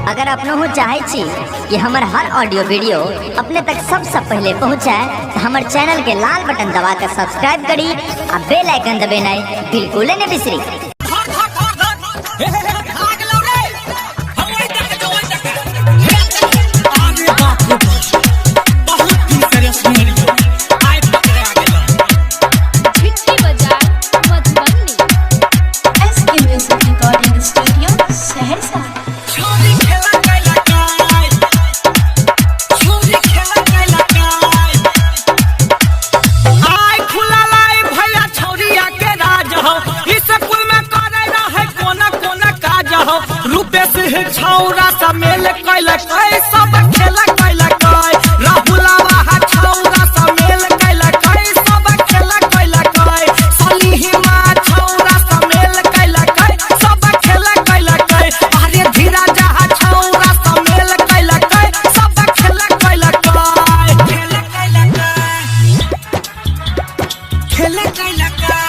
अगर आप लोग चाहे छी कि हमार हर ऑडियो वीडियो अपने तक सबसे पहले पहुंचाए तो हमारे चैनल के लाल बटन दबा कर सब्सक्राइब करी और बेल आइकन दबाना बिल्कुल नहीं बिसरी। छौरा सा मेल कैल कै सब खेला कैल कै राहुलवा हा छौरा सा मेल कैल कै सब खेला कैल कै सलीमा छौरा सा मेल कैल कै सब खेला कैल कै अरे धीरा जहा छौरा सा मेल कैल कै सब खेला कैल कै खेला कैल कै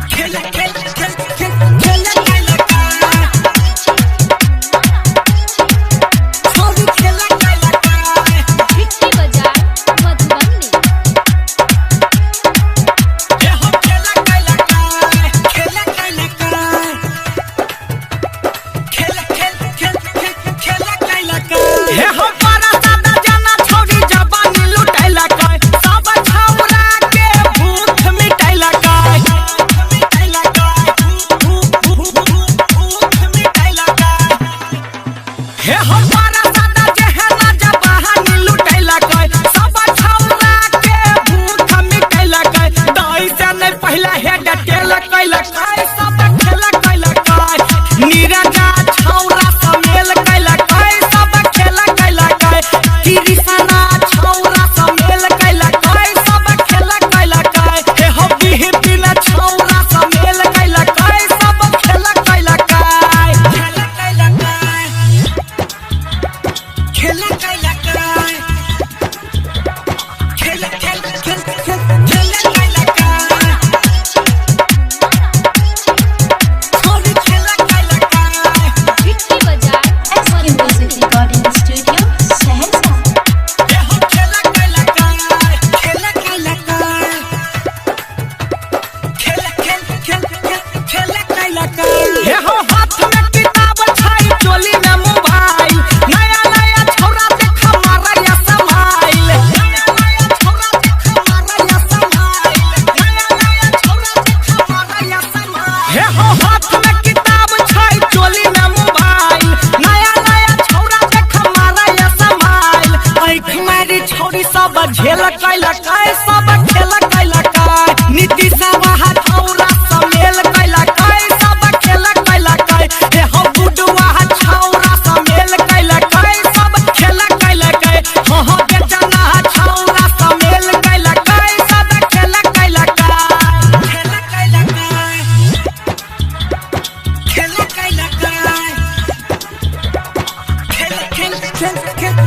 खेला कैल कै खेला झेल कैल कै सब खेल कैल कै नीति सवाहा छौरा सा मेल कैल कै सब खेल कैल कै हे हो बुडवा छौरा सा मेल कैल कै सब खेल कैल कै हो हो बेचना छौरा सा मेल कैल कै सब खेल कैल कै खेल कैल कै खेल कैल कै खेल खेल खेल